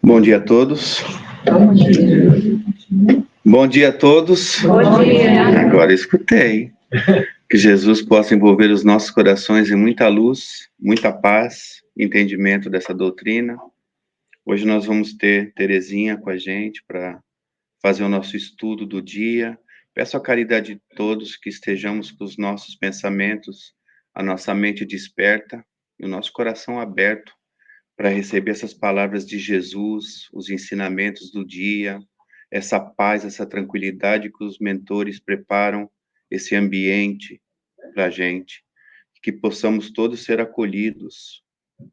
Bom dia a todos. Bom dia. Bom dia a todos. Bom dia. Agora escutei. Que Jesus possa envolver os nossos corações em muita luz, muita paz, entendimento dessa doutrina. Hoje nós vamos ter Terezinha com a gente para fazer o nosso estudo do dia. Peço a caridade de todos que estejamos com os nossos pensamentos, a nossa mente desperta e o nosso coração aberto para receber essas palavras de Jesus, os ensinamentos do dia, essa paz, essa tranquilidade que os mentores preparam, esse ambiente para a gente, que possamos todos ser acolhidos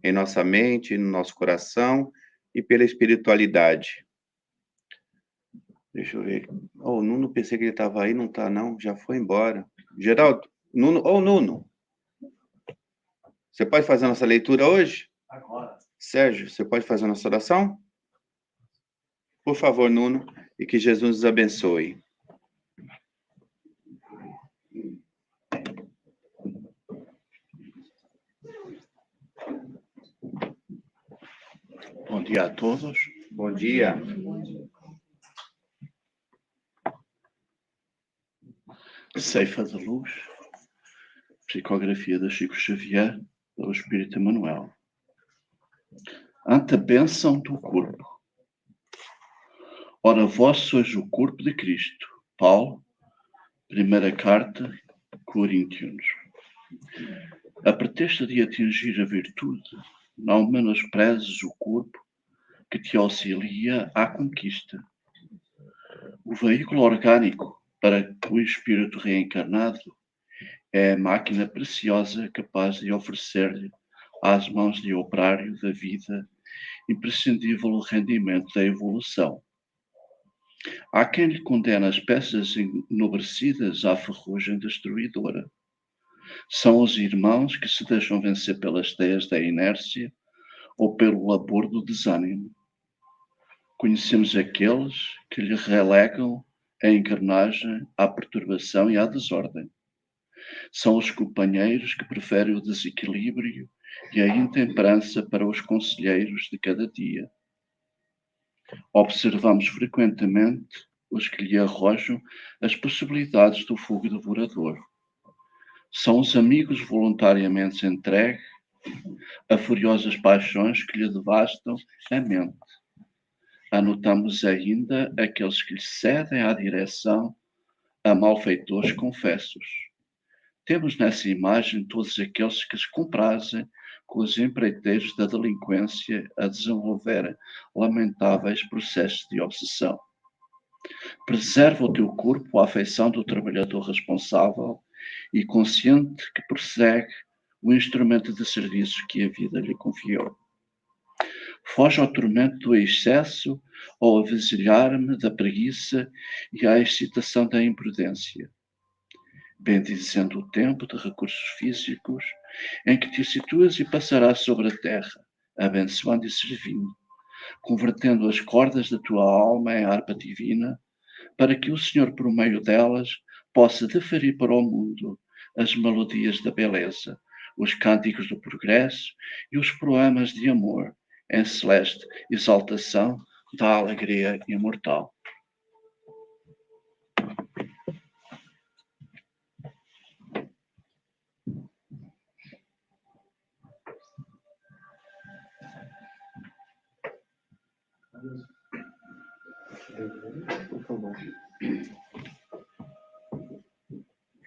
em nossa mente, no nosso coração e pela espiritualidade. Deixa eu ver. O Nuno, pensei que ele estava aí, não está não, já foi embora. Geraldo, Nuno, Nuno, você pode fazer a nossa leitura hoje? Agora. Sérgio, você pode fazer a nossa oração? Por favor, Nuno, e que Jesus nos abençoe. Bom dia a todos. Bom dia. Ceifa de Luz, psicografia de Chico Xavier, do Espírito Emmanuel. Ante a bênção do corpo. Ora, vós sois o corpo de Cristo. Paulo, primeira carta, Coríntios. A pretexto de atingir a virtude, não menosprezes o corpo que te auxilia à conquista. O veículo orgânico para o espírito reencarnado é a máquina preciosa capaz de oferecer-lhe às mãos de operário da vida imprescindível o rendimento da evolução. Há quem lhe condena as peças enobrecidas à ferrugem destruidora. São os irmãos que se deixam vencer pelas teias da inércia ou pelo labor do desânimo. Conhecemos aqueles que lhe relegam a engrenagem à perturbação e à desordem. São os companheiros que preferem o desequilíbrio e a intemperança para os conselheiros de cada dia. Observamos frequentemente os que lhe arrojam as possibilidades do fogo devorador. São os amigos voluntariamente entregues a furiosas paixões que lhe devastam a mente. Anotamos ainda aqueles que lhe cedem à direção a malfeitores confessos. Temos nessa imagem todos aqueles que se comprazem com os empreiteiros da delinquência a desenvolverem lamentáveis processos de obsessão. Preserva o teu corpo à afeição do trabalhador responsável e consciente que persegue o instrumento de serviço que a vida lhe confiou. Foge ao tormento do excesso ou ao vasilhar-me da preguiça e à excitação da imprudência. Bendizendo o tempo de recursos físicos em que te situas e passarás sobre a terra, abençoando e servindo, convertendo as cordas da tua alma em harpa divina, para que o Senhor, por meio delas, possa deferir para o mundo as melodias da beleza, os cânticos do progresso e os poemas de amor, em celeste exaltação da alegria imortal.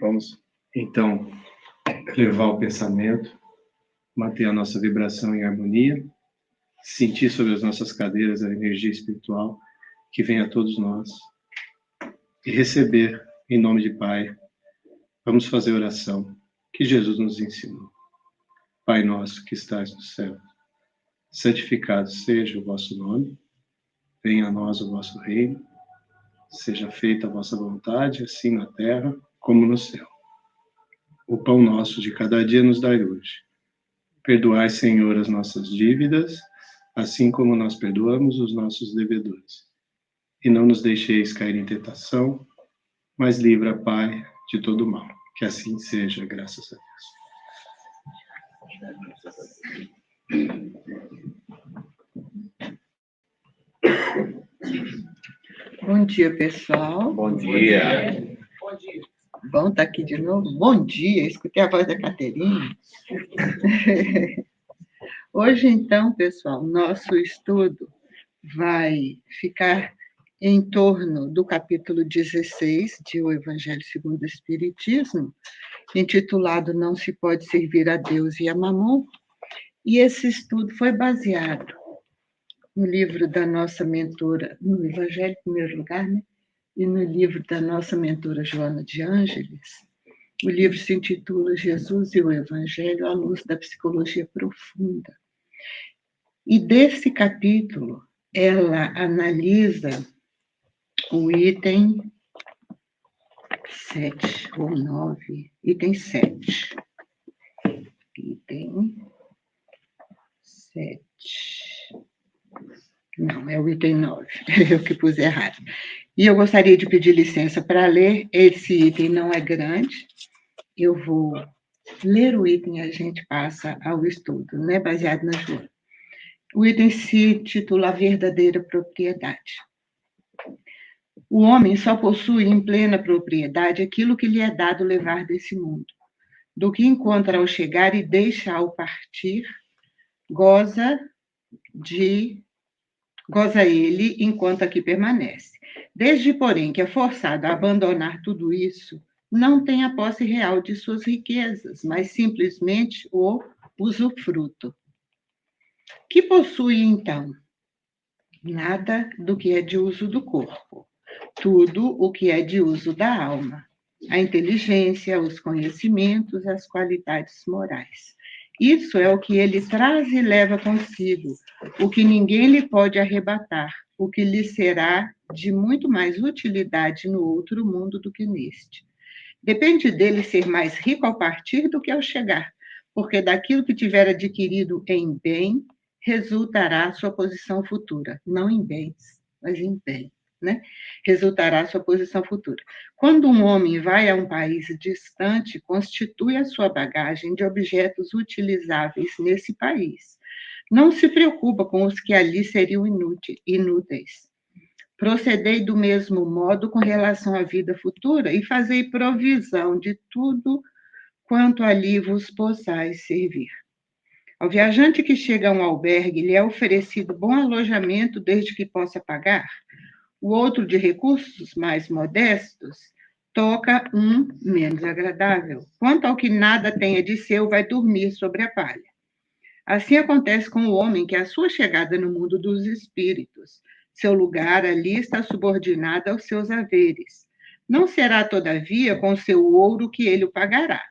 Vamos, então, levar o pensamento, manter a nossa vibração em harmonia, sentir sobre as nossas cadeiras a energia espiritual que vem a todos nós e receber em nome de Pai. Vamos fazer oração que Jesus nos ensinou. Pai nosso que estais no céu, santificado seja o vosso nome. Venha a nós o vosso reino, seja feita a vossa vontade, assim na terra como no céu. O pão nosso de cada dia nos dai hoje. Perdoai, Senhor, as nossas dívidas, assim como nós perdoamos os nossos devedores. E não nos deixeis cair em tentação, mas livra, Pai, de todo mal. Que assim seja, graças a Deus. Bom dia, pessoal. Bom dia. Bom estar aqui de novo. Bom dia, escutei a voz da Caterina. Hoje, então, pessoal, nosso estudo vai ficar em torno do capítulo 16 de O Evangelho segundo o Espiritismo, intitulado Não se pode servir a Deus e a Mamon. E esse estudo foi baseado no livro da nossa mentora, no Evangelho em primeiro lugar, né? E no livro da nossa mentora Joana de Ângeles. O livro se intitula Jesus e o Evangelho à luz da psicologia profunda. E desse capítulo, ela analisa o item 7 ou 9, item 7. Item 7. Não, é o item 9, eu que pus errado. E eu gostaria de pedir licença para ler. Esse item não é grande. Eu vou ler o item e a gente passa ao estudo, né, baseado na Joana. O item se titula A Verdadeira Propriedade. O homem só possui em plena propriedade aquilo que lhe é dado levar desse mundo. Do que encontra ao chegar e deixa ao partir, goza ele enquanto aqui permanece. Desde, porém, que é forçado a abandonar tudo isso, não tem a posse real de suas riquezas, mas simplesmente o usufruto. Que possui, então? Nada do que é de uso do corpo, tudo o que é de uso da alma, a inteligência, os conhecimentos, as qualidades morais. Isso é o que ele traz e leva consigo, o que ninguém lhe pode arrebatar, o que lhe será de muito mais utilidade no outro mundo do que neste. Depende dele ser mais rico ao partir do que ao chegar, porque daquilo que tiver adquirido em bem, resultará a sua posição futura. Não em bens, mas em bem, né? Resultará a sua posição futura. Quando um homem vai a um país distante, constitui a sua bagagem de objetos utilizáveis nesse país. Não se preocupa com os que ali seriam inúteis. Procedei do mesmo modo com relação à vida futura e fazei provisão de tudo quanto ali vos possais servir. Ao viajante que chega a um albergue, lhe é oferecido bom alojamento desde que possa pagar. O outro, de recursos mais modestos, toca um menos agradável. Quanto ao que nada tenha de seu, vai dormir sobre a palha. Assim acontece com o homem que, à sua chegada no mundo dos espíritos, seu lugar ali está subordinado aos seus haveres. Não será, todavia, com seu ouro que ele o pagará.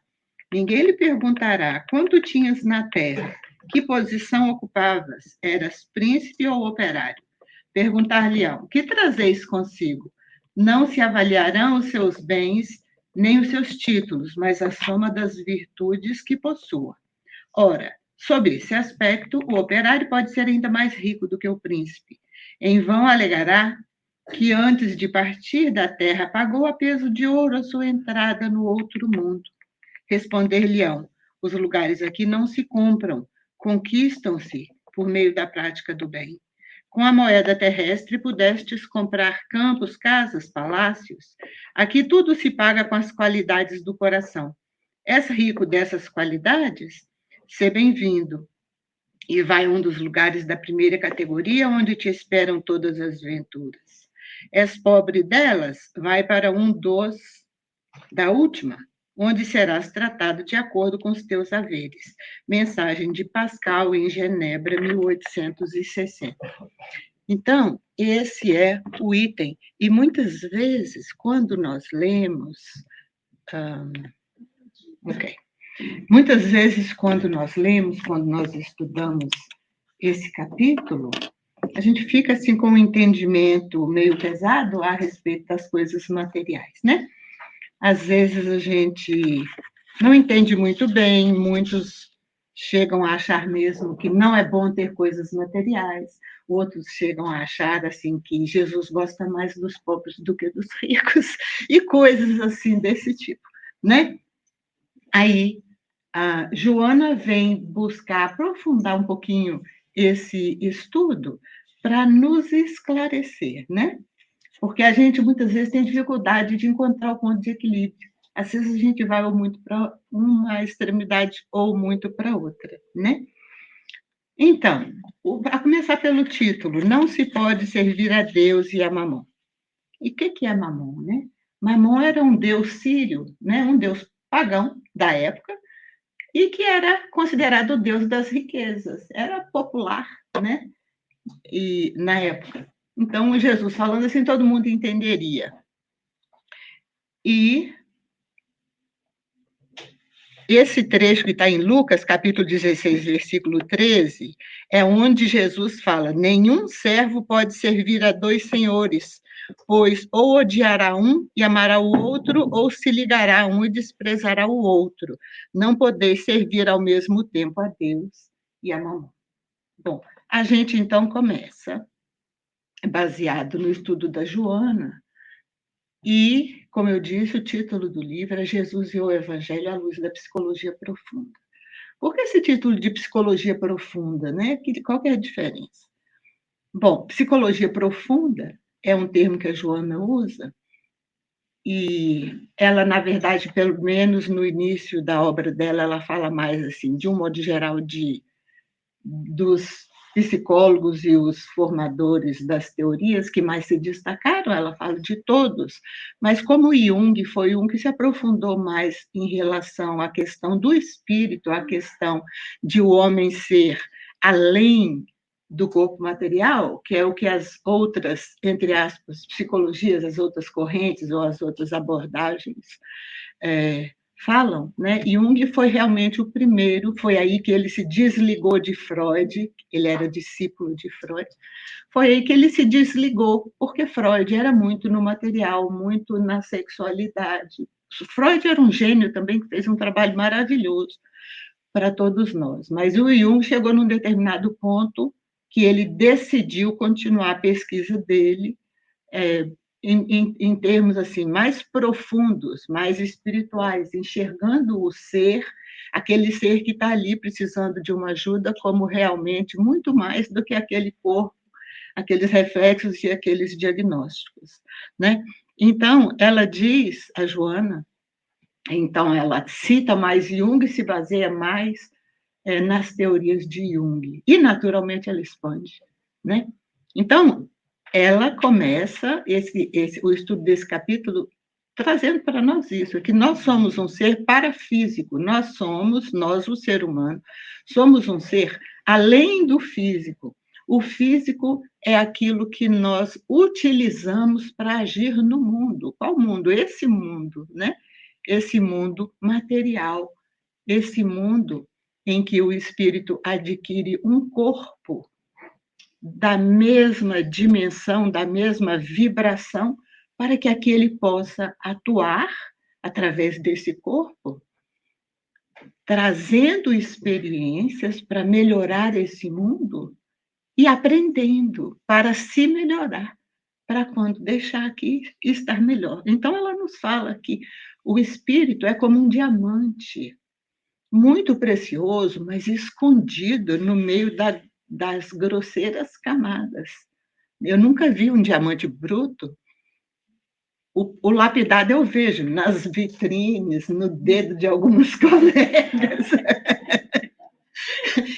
Ninguém lhe perguntará quanto tinhas na terra, que posição ocupavas, eras príncipe ou operário. Perguntar-lhe-ão, que trazeis consigo? Não se avaliarão os seus bens, nem os seus títulos, mas a soma das virtudes que possua. Ora, sob esse aspecto, o operário pode ser ainda mais rico do que o príncipe. Em vão alegará que antes de partir da terra pagou a peso de ouro a sua entrada no outro mundo. Responder-lhe-ão, os lugares aqui não se compram, conquistam-se por meio da prática do bem. Com a moeda terrestre pudestes comprar campos, casas, palácios. Aqui tudo se paga com as qualidades do coração. És rico dessas qualidades? Sê bem-vindo. E vai a um dos lugares da primeira categoria, onde te esperam todas as venturas. És pobre delas? Vai para um dos da última, onde serás tratado de acordo com os teus haveres. Mensagem de Pascal em Genebra, 1860. Então, esse é o item. E muitas vezes, quando nós lemos... Muitas vezes, quando nós lemos, quando nós estudamos esse capítulo, a gente fica assim com um entendimento meio pesado a respeito das coisas materiais, né? Às vezes a gente não entende muito bem, muitos chegam a achar mesmo que não é bom ter coisas materiais, outros chegam a achar assim que Jesus gosta mais dos pobres do que dos ricos, e coisas assim desse tipo, né? Aí a Joana vem buscar aprofundar um pouquinho esse estudo para nos esclarecer, né? Porque a gente muitas vezes tem dificuldade de encontrar o ponto de equilíbrio. Às vezes a gente vai ou muito para uma extremidade ou muito para outra, né? Então, a começar pelo título, não se pode servir a Deus e a Mamon. E o que é Mamon, né? Mamon era um deus sírio, né? Um deus pagão da época, e que era considerado o deus das riquezas. Era popular, né? E, na época. Então, Jesus falando assim, todo mundo entenderia. E esse trecho que está em Lucas, capítulo 16, versículo 13, é onde Jesus fala: nenhum servo pode servir a dois senhores, pois ou odiará um e amará o outro, ou se ligará a um e desprezará o outro. Não podeis servir ao mesmo tempo a Deus e a Mamon. Bom, a gente então começa, baseado no estudo da Joana, e, como eu disse, o título do livro é Jesus e o Evangelho à luz da psicologia profunda. Por que esse título de psicologia profunda, né? Qual que é a diferença? Bom, psicologia profunda é um termo que a Joana usa, e ela, na verdade, pelo menos no início da obra dela, ela fala mais, assim, de um modo geral, dos psicólogos e os formadores das teorias que mais se destacaram, ela fala de todos, mas como Jung foi um que se aprofundou mais em relação à questão do espírito, à questão de o homem ser além do corpo material, que é o que as outras, entre aspas, psicologias, as outras correntes ou as outras abordagens falam, né? Jung foi realmente o primeiro, foi aí que ele se desligou de Freud, ele era discípulo de Freud, foi aí que ele se desligou, porque Freud era muito no material, muito na sexualidade. Freud era um gênio também, que fez um trabalho maravilhoso para todos nós, mas o Jung chegou num determinado ponto que ele decidiu continuar a pesquisa dele, em termos assim mais profundos, mais espirituais, enxergando o ser, aquele ser que está ali precisando de uma ajuda, como realmente muito mais do que aquele corpo, aqueles reflexos e aqueles diagnósticos, né? Então, ela diz, a Joana, então ela cita mais Jung, se baseia mais nas teorias de Jung, e naturalmente ela expande, né? Então, ela começa o estudo desse capítulo trazendo para nós isso, que nós somos um ser parafísico, nós, o ser humano, somos um ser além do físico. O físico é aquilo que nós utilizamos para agir no mundo. Qual mundo? Esse mundo, né? Esse mundo material, esse mundo em que o espírito adquire um corpo da mesma dimensão, da mesma vibração, para que aquele possa atuar através desse corpo, trazendo experiências para melhorar esse mundo e aprendendo para se melhorar, para quando deixar aqui estar melhor. Então, ela nos fala que o espírito é como um diamante, muito precioso, mas escondido no meio das grosseiras camadas. Eu nunca vi um diamante bruto. O lapidado eu vejo nas vitrines, no dedo de alguns colegas.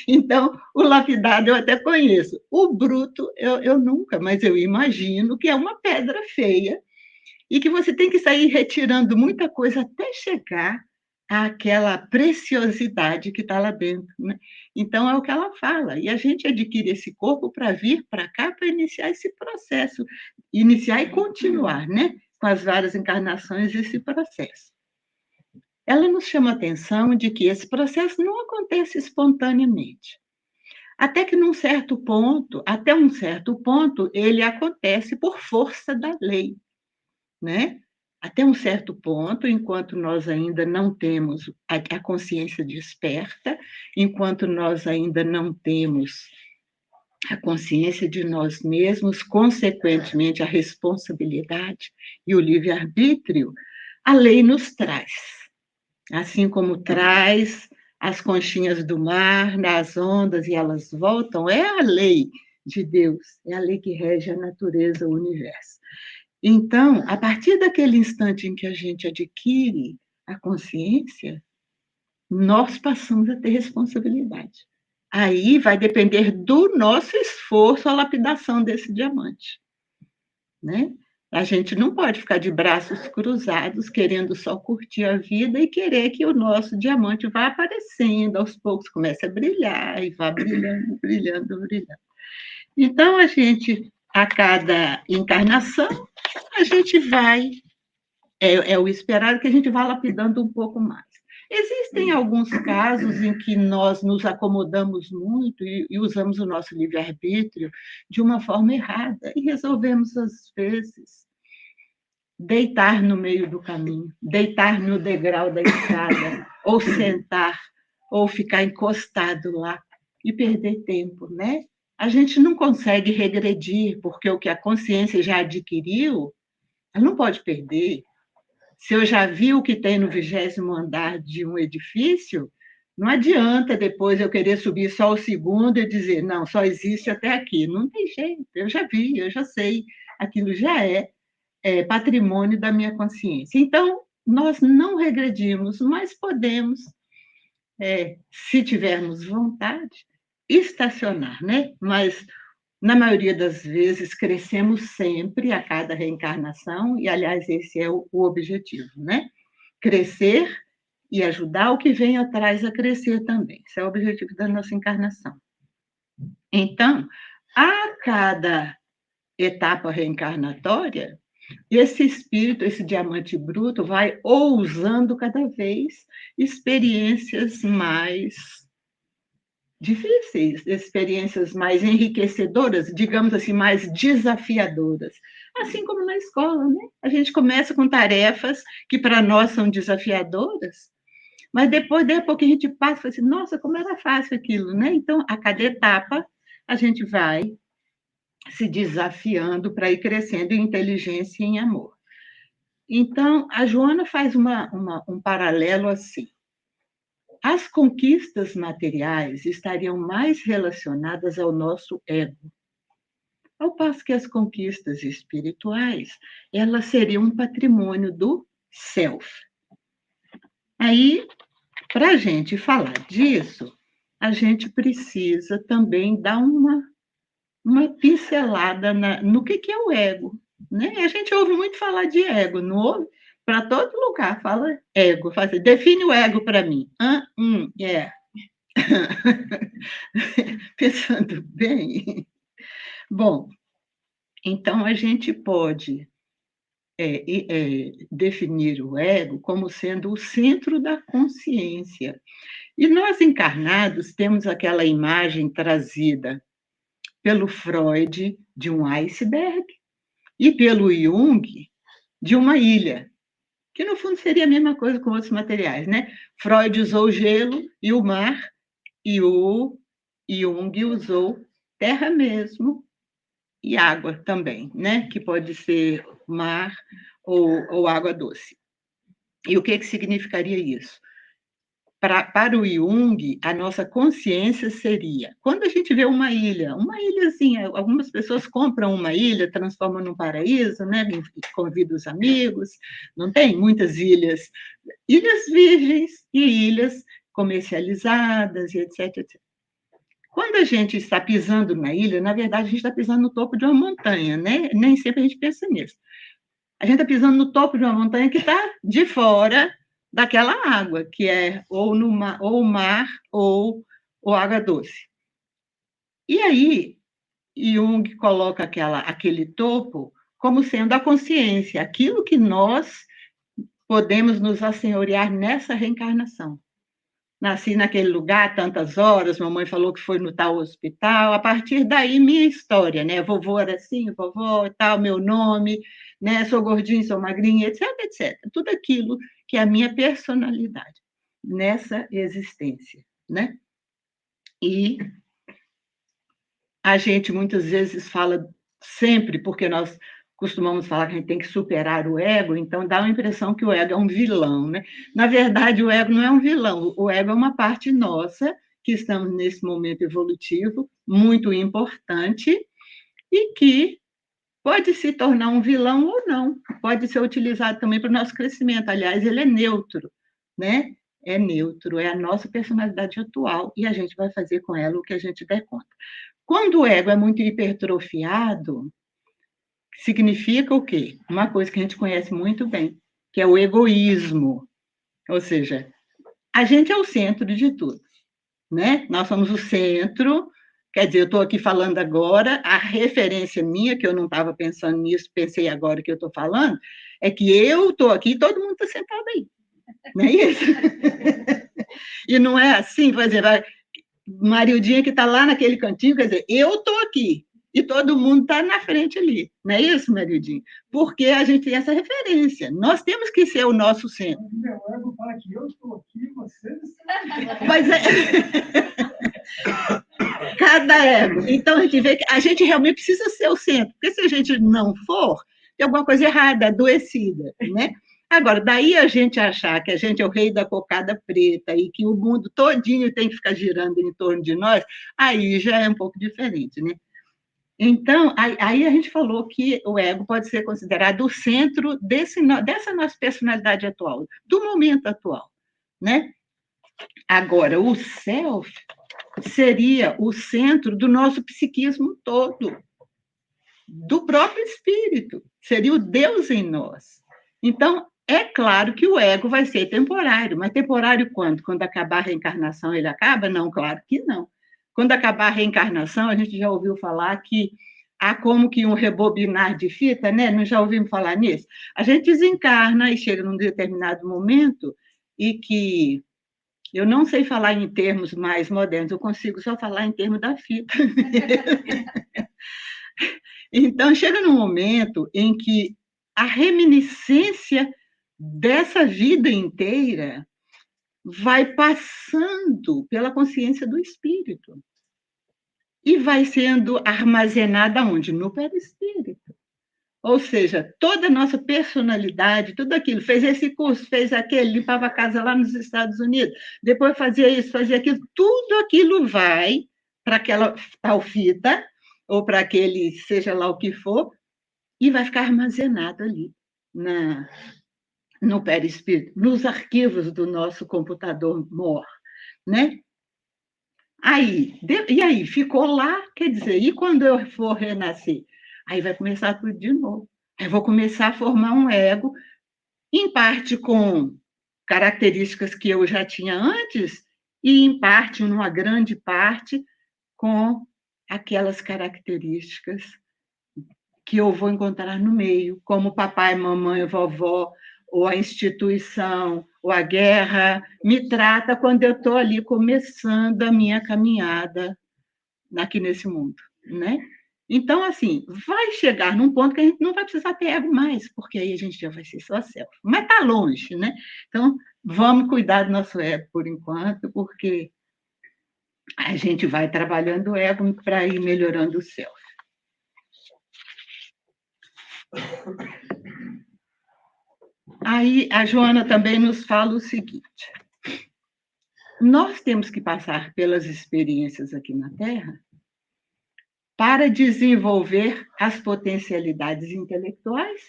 Então, o lapidado eu até conheço. O bruto eu nunca, mas eu imagino que é uma pedra feia e que você tem que sair retirando muita coisa até chegar àquela preciosidade que está lá dentro, né? Então, é o que ela fala. E a gente adquire esse corpo para vir para cá, para iniciar esse processo, iniciar e continuar, né? Com as várias encarnações, esse processo. Ela nos chama a atenção de que esse processo não acontece espontaneamente. Até um certo ponto, ele acontece por força da lei, né? Até um certo ponto, enquanto nós ainda não temos a consciência desperta, enquanto nós ainda não temos a consciência de nós mesmos, consequentemente a responsabilidade e o livre-arbítrio, a lei nos traz. Assim como traz as conchinhas do mar nas ondas e elas voltam, é a lei de Deus, é a lei que rege a natureza, o universo. Então, a partir daquele instante em que a gente adquire a consciência, nós passamos a ter responsabilidade. Aí vai depender do nosso esforço a lapidação desse diamante, né? A gente não pode ficar de braços cruzados, querendo só curtir a vida e querer que o nosso diamante vá aparecendo, aos poucos comece a brilhar e vá brilhando, brilhando, brilhando. Então, a cada encarnação, a gente vai, é o esperado que a gente vá lapidando um pouco mais. Existem alguns casos em que nós nos acomodamos muito e usamos o nosso livre-arbítrio de uma forma errada e resolvemos, às vezes, deitar no meio do caminho, deitar no degrau da escada, ou sentar, ou ficar encostado lá e perder tempo, né? A gente não consegue regredir, porque o que a consciência já adquiriu, ela não pode perder. Se eu já vi o que tem no 20º andar de um edifício, não adianta depois eu querer subir só o segundo e dizer, não, só existe até aqui. Não tem jeito, eu já vi, eu já sei, aquilo já é patrimônio da minha consciência. Então, nós não regredimos, mas podemos, se tivermos vontade, estacionar, né? Mas, na maioria das vezes, crescemos sempre a cada reencarnação, e, aliás, esse é o objetivo, né? Crescer e ajudar o que vem atrás a crescer também. Esse é o objetivo da nossa encarnação. Então, a cada etapa reencarnatória, esse espírito, esse diamante bruto, vai ousando cada vez experiências mais difíceis, experiências mais enriquecedoras, digamos assim, mais desafiadoras. Assim como na escola, né? A gente começa com tarefas que para nós são desafiadoras, mas depois, de a pouco, a gente passa e fala assim, nossa, como era fácil aquilo, né? Então, a cada etapa, a gente vai se desafiando para ir crescendo em inteligência e em amor. Então, a Joana faz um paralelo assim. As conquistas materiais estariam mais relacionadas ao nosso ego, ao passo que as conquistas espirituais, elas seriam um patrimônio do self. Aí, para a gente falar disso, a gente precisa também dar uma pincelada no que é o ego, né? A gente ouve muito falar de ego, não ouve? Para todo lugar fala ego. Fala assim, define o ego para mim. Pensando bem. Bom, então a gente pode definir o ego como sendo o centro da consciência. E nós encarnados temos aquela imagem trazida pelo Freud de um iceberg e pelo Jung de uma ilha, que no fundo seria a mesma coisa com outros materiais, né? Freud usou gelo e o mar, e o Jung usou terra mesmo e água também, né? Que pode ser mar ou água doce. E o que significaria isso? Para o Jung, a nossa consciência seria, quando a gente vê uma ilhazinha, algumas pessoas compram uma ilha, transformam num paraíso, né? Convidam os amigos, não tem muitas ilhas virgens e ilhas comercializadas, e etc, etc. Quando a gente está pisando na ilha, na verdade, a gente está pisando no topo de uma montanha, né? Nem sempre a gente pensa nisso. A gente está pisando no topo de uma montanha que está de fora daquela água, que é ou o mar ou água doce. E aí, Jung coloca aquele topo como sendo a consciência, aquilo que nós podemos nos assenhorear nessa reencarnação. nasci naquele lugar tantas horas, mamãe falou que foi no tal hospital, a partir daí minha história, né? Vovô era assim, vovó e tal, meu nome, né? Sou gordinha, sou magrinha, etc, etc. Tudo aquilo que é a minha personalidade nessa existência, né? E a gente muitas vezes fala sempre, porque nós costumamos falar que a gente tem que superar o ego, então dá a impressão que o ego é um vilão, né? Na verdade, o ego não é um vilão, o ego é uma parte nossa, que estamos nesse momento evolutivo, muito importante, e que pode se tornar um vilão ou não, pode ser utilizado também para o nosso crescimento. Aliás, ele é neutro, né? É neutro, é a nossa personalidade atual, e a gente vai fazer com ela o que a gente der conta. Quando o ego é muito hipertrofiado, significa o quê? Uma coisa que a gente conhece muito bem, que é o egoísmo. Ou seja, a gente é o centro de tudo, né? Nós somos o centro, quer dizer, eu estou aqui falando agora, a referência minha, que eu não estava pensando nisso, pensei agora que eu estou falando, é que eu estou aqui e todo mundo está sentado aí. Não é isso? E não é assim, por exemplo, Marildinha que está lá naquele cantinho, quer dizer, eu estou aqui, e todo mundo está na frente ali. Não é isso, Marildinha? Porque a gente tem essa referência. Nós temos que ser o nosso centro. O meu ego fala que eu estou aqui, vocês estão aqui. Pois é. Cada ego. Então, a gente vê que a gente realmente precisa ser o centro, porque se a gente não for, tem alguma coisa errada, adoecida, né? Agora, daí a gente achar que a gente é o rei da cocada preta e que o mundo todinho tem que ficar girando em torno de nós, aí já é um pouco diferente, né? Então, aí a gente falou que o ego pode ser considerado o centro dessa nossa personalidade atual, do momento atual, né? Agora, o self seria o centro do nosso psiquismo todo, do próprio espírito, seria o Deus em nós. Então, é claro que o ego vai ser temporário, mas temporário quando? Quando acabar a reencarnação, ele acaba? Não, claro que não. Quando acabar a reencarnação, a gente já ouviu falar que há como que um rebobinar de fita, né? Não já ouvimos falar nisso? A gente desencarna e chega num determinado momento e que eu não sei falar em termos mais modernos, eu consigo só falar em termos da fita. Então, chega num momento em que a reminiscência dessa vida inteira vai passando pela consciência do espírito e vai sendo armazenada onde? No perispírito. Ou seja, toda a nossa personalidade, tudo aquilo, fez esse curso, fez aquele, limpava a casa lá nos Estados Unidos, depois fazia isso, fazia aquilo, tudo aquilo vai para aquela tal fita, ou para aquele, seja lá o que for, e vai ficar armazenado ali, no perispírito, nos arquivos do nosso computador mor, né? E aí, ficou lá, quer dizer, e quando eu for renascer? Aí vai começar tudo de novo. Aí vou começar a formar um ego, em parte com características que eu já tinha antes, e em parte, numa grande parte, com aquelas características que eu vou encontrar no meio, como papai, mamãe, vovó, ou a instituição, ou a guerra, me trata quando eu estou ali começando a minha caminhada aqui nesse mundo, né? Então, assim, vai chegar num ponto que a gente não vai precisar ter ego mais, porque aí a gente já vai ser só self. Mas está longe, né? Então, vamos cuidar do nosso ego por enquanto, porque a gente vai trabalhando o ego para ir melhorando o self. Aí a Joana também nos fala o seguinte: nós temos que passar pelas experiências aqui na Terra para desenvolver as potencialidades intelectuais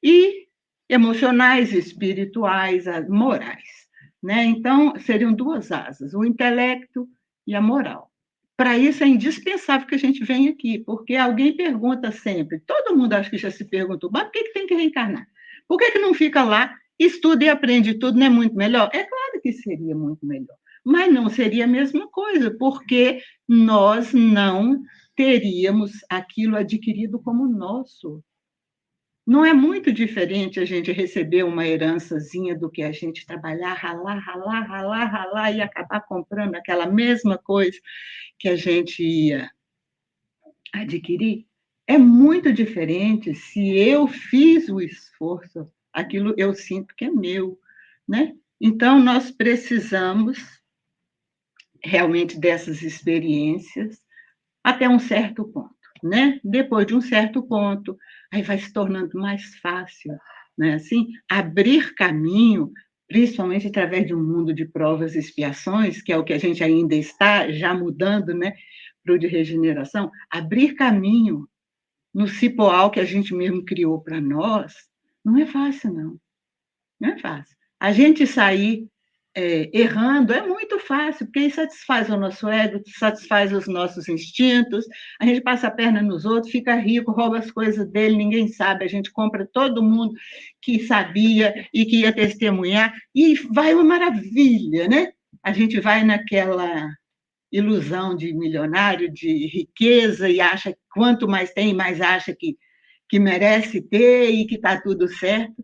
e emocionais, espirituais, morais, né? Então, seriam duas asas, o intelecto e a moral. Para isso é indispensável que a gente venha aqui, porque alguém pergunta sempre, todo mundo acho que já se perguntou, mas por que tem que reencarnar? Por que não fica lá, estuda e aprende tudo, não é muito melhor? É claro que seria muito melhor, mas não seria a mesma coisa, porque nós não teríamos aquilo adquirido como nosso. Não é muito diferente a gente receber uma herançazinha do que a gente trabalhar, ralar e acabar comprando aquela mesma coisa que a gente ia adquirir. É muito diferente se eu fiz o esforço, aquilo eu sinto que é meu, né? Então, nós precisamos realmente dessas experiências até um certo ponto, né? Depois de um certo ponto, aí vai se tornando mais fácil, né? Assim, abrir caminho, principalmente através de um mundo de provas e expiações, que é o que a gente ainda está já mudando, né? Para o de regeneração, abrir caminho no cipoal que a gente mesmo criou para nós, não é fácil, não. Não é fácil. A gente sair errando é muito fácil, porque isso satisfaz o nosso ego, satisfaz os nossos instintos, a gente passa a perna nos outros, fica rico, rouba as coisas dele, ninguém sabe, a gente compra todo mundo que sabia e que ia testemunhar, e vai uma maravilha, né? A gente vai naquela ilusão de milionário, de riqueza, e acha que quanto mais tem, mais acha que merece ter e que está tudo certo.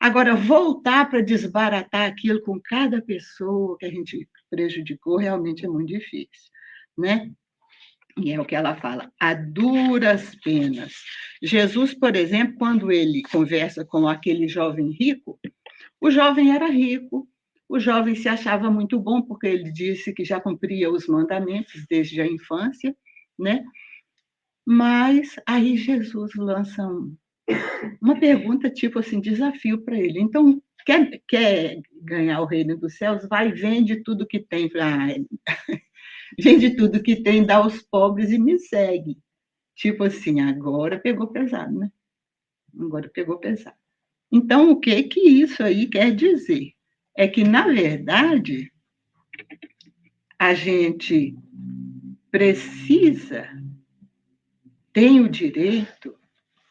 Agora, voltar para desbaratar aquilo com cada pessoa que a gente prejudicou realmente é muito difícil, né? E é o que ela fala, a duras penas. Jesus, por exemplo, quando ele conversa com aquele jovem rico, o jovem era rico, o jovem se achava muito bom, porque ele disse que já cumpria os mandamentos desde a infância, né? Mas aí Jesus lança uma pergunta tipo assim, desafio para ele. Então, quer ganhar o reino dos céus? Vai, vende tudo que tem. Vende tudo que tem, dá aos pobres e me segue. Tipo assim, agora pegou pesado, né? Agora pegou pesado. Então, o que isso aí quer dizer? É que, na verdade, a gente precisa, tem o direito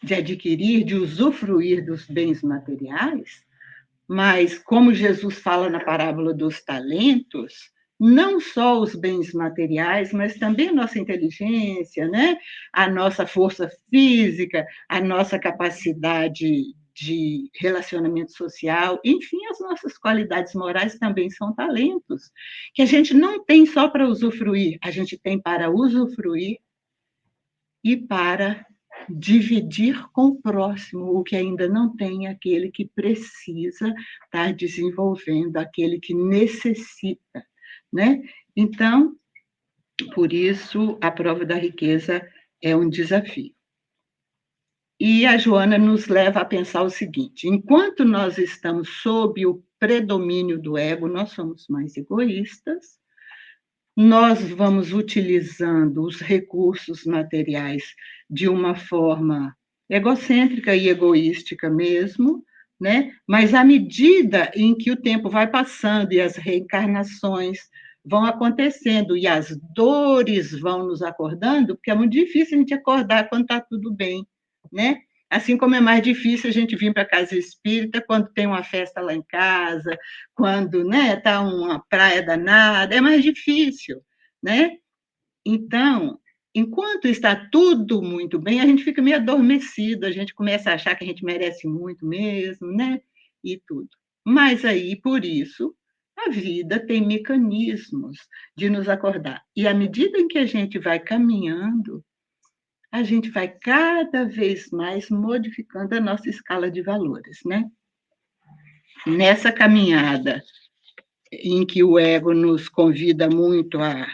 de adquirir, de usufruir dos bens materiais, mas, como Jesus fala na parábola dos talentos, não só os bens materiais, mas também a nossa inteligência, né? A nossa força física, a nossa capacidade de relacionamento social, enfim, as nossas qualidades morais também são talentos, que a gente não tem só para usufruir, a gente tem para usufruir e para dividir com o próximo, o que ainda não tem, aquele que precisa estar desenvolvendo, aquele que necessita, né? Então, por isso, a prova da riqueza é um desafio. E a Joana nos leva a pensar o seguinte: enquanto nós estamos sob o predomínio do ego, nós somos mais egoístas, nós vamos utilizando os recursos materiais de uma forma egocêntrica e egoística mesmo, né? Mas à medida em que o tempo vai passando e as reencarnações vão acontecendo e as dores vão nos acordando, porque é muito difícil a gente acordar quando está tudo bem, né? Assim como é mais difícil a gente vir para a casa espírita quando tem uma festa lá em casa, quando, né, tá uma praia danada, é mais difícil, né? Então, enquanto está tudo muito bem, a gente fica meio adormecido, a gente começa a achar que a gente merece muito mesmo, né? E tudo. Mas aí, por isso, a vida tem mecanismos de nos acordar. E à medida em que a gente vai caminhando, a gente vai cada vez mais modificando a nossa escala de valores, né? Nessa caminhada em que o ego nos convida muito a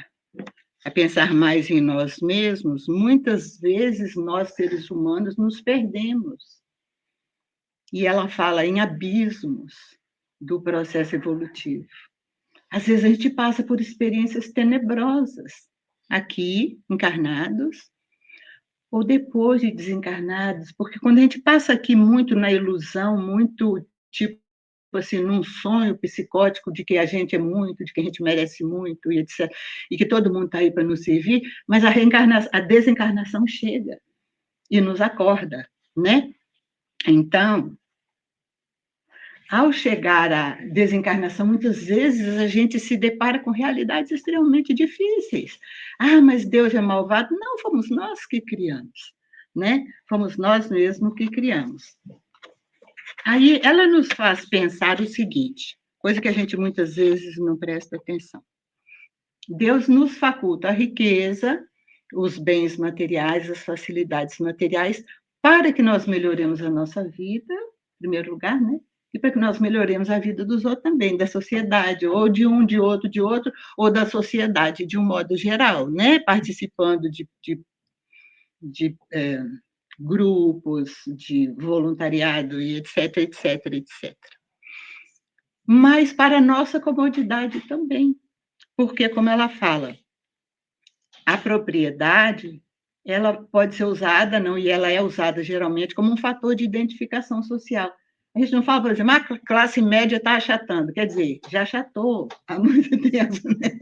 pensar mais em nós mesmos, muitas vezes nós, seres humanos, nos perdemos. E ela fala em abismos do processo evolutivo. Às vezes a gente passa por experiências tenebrosas, aqui, encarnados, ou depois de desencarnados, porque quando a gente passa aqui muito na ilusão, muito tipo assim, num sonho psicótico de que a gente é muito, de que a gente merece muito, e etc., e que todo mundo está aí para nos servir, mas a desencarnação chega e nos acorda, né? Então, ao chegar à desencarnação, muitas vezes a gente se depara com realidades extremamente difíceis. Ah, mas Deus é malvado? Não, fomos nós que criamos. né? Fomos nós mesmos que criamos. Aí ela nos faz pensar o seguinte, coisa que a gente muitas vezes não presta atenção. Deus nos faculta a riqueza, os bens materiais, as facilidades materiais, para que nós melhoremos a nossa vida, em primeiro lugar, né? E para que nós melhoremos a vida dos outros também, da sociedade, ou de um, de outro, ou da sociedade de um modo geral, né? Participando de grupos, de voluntariado, e etc, etc, etc. Mas para a nossa comodidade também, porque, como ela fala, a propriedade, ela pode ser usada, não, e ela é usada geralmente como um fator de identificação social. A gente não fala, por exemplo, a classe média está achatando, quer dizer, já achatou há muito tempo, né?